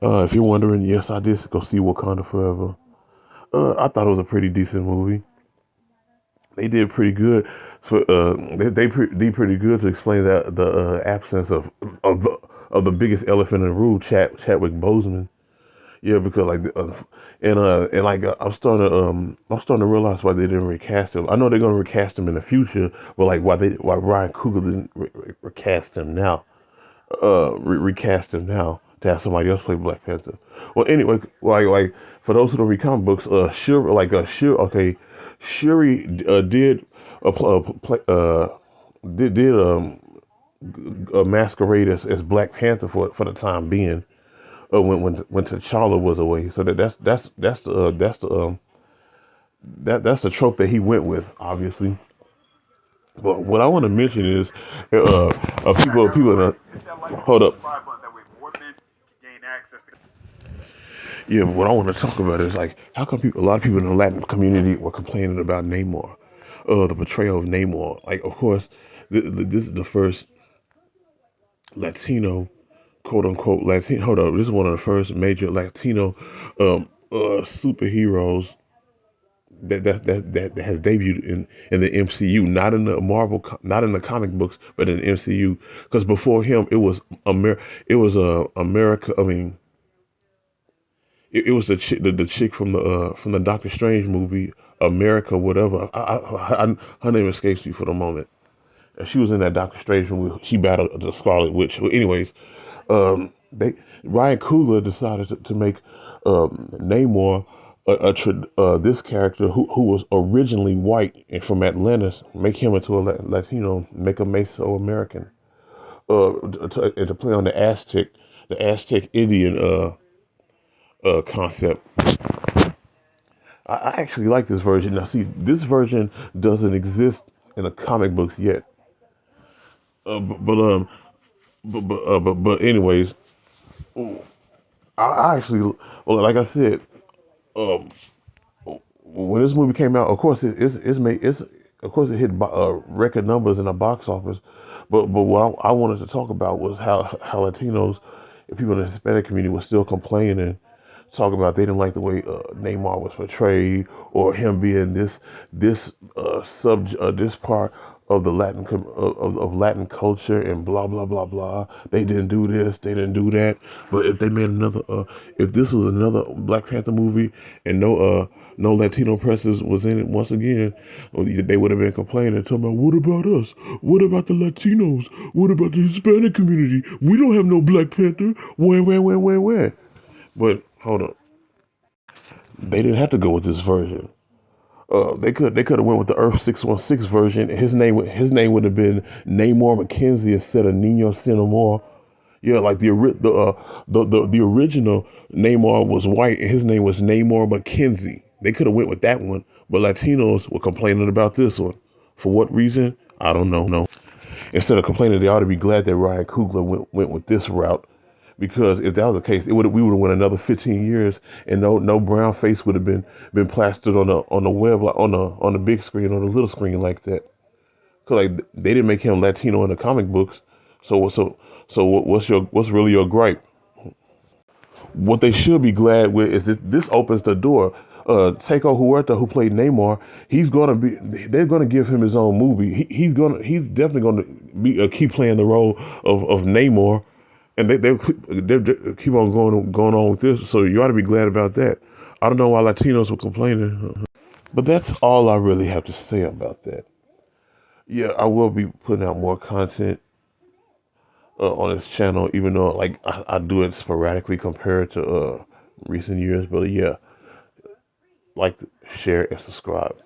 If you're wondering, yes, I did go see Wakanda Forever. I thought it was a pretty decent movie. They did pretty good for did pretty good to explain that the absence of the of the biggest elephant in the room, Chadwick Boseman. Yeah, because and like I'm starting to realize why they didn't recast him. I know they're gonna recast him in the future, but like why Ryan Coogler didn't recast him now, recast him now to have somebody else play Black Panther. Well, anyway, like for those who don't read comic books, Shuri did play masquerade as Black Panther for the time being. When T'Challa was away, so that's the trope that he went with, obviously. But what I want to mention is, people in the hold up. Yeah, but what I want to talk about is like how come a lot of people in the Latin community were complaining about Namor, the portrayal of Namor. Like, of course, this is the first Latino, quote unquote Latino. Hold up, this is one of the first major Latino superheroes that has debuted in the MCU, not in the not in the comic books, but in the MCU. Because before him, it was America. I mean, it was the chick from the Doctor Strange movie, America, whatever. Her name escapes me for the moment. She was in that Doctor Strange movie. She battled the Scarlet Witch. Well, anyways, they Ryan Coogler decided to make Namor this character who was originally white and from Atlantis, make him into a Latino, make him Mesoamerican, and to play on the Aztec Indian concept. I actually like this version. Now, see, this version doesn't exist in the comic books yet. Uh, but, but um, but anyways, I actually, well, like I said, um, when this movie came out, of course it's made it's of course it hit record numbers in the box office. But what I wanted to talk about was how Latinos and people in the Hispanic community were still complaining, talking about they didn't like the way Neymar was portrayed, or him being this part of the of Latin culture and blah blah blah blah. They didn't do this, they didn't do that. But if they made another, if this was another Black Panther movie and no Latino presence was in it once again, well, they would have been complaining, talking about what about us? What about the Latinos? What about the Hispanic community? We don't have no Black Panther. Where? But hold on, they didn't have to go with this version. They could have went with the Earth 616 version. His name would have been Namor McKenzie instead of Nino Cinnamore. Yeah, like the original Namor was white and his name was Namor McKenzie. They could have went with that one, but Latinos were complaining about this one. For what reason? I don't know. Instead of complaining, they ought to be glad that Ryan Coogler went with this route, because if that was the case, we would have went another 15 years, and no brown face would have been plastered on the web, like on the big screen, on the little screen like that. Cause like they didn't make him Latino in the comic books. What's really your gripe? What they should be glad with is that this opens the door. Teco Huerta, who played Namor, they're gonna give him his own movie. He's definitely gonna keep playing the role of Namor, and they keep on going on with this. So you ought to be glad about that. I don't know why Latinos were complaining, but that's all I really have to say about that. Yeah, I will be putting out more content on this channel, even though like I do it sporadically compared to recent years. But yeah, like, share, and subscribe.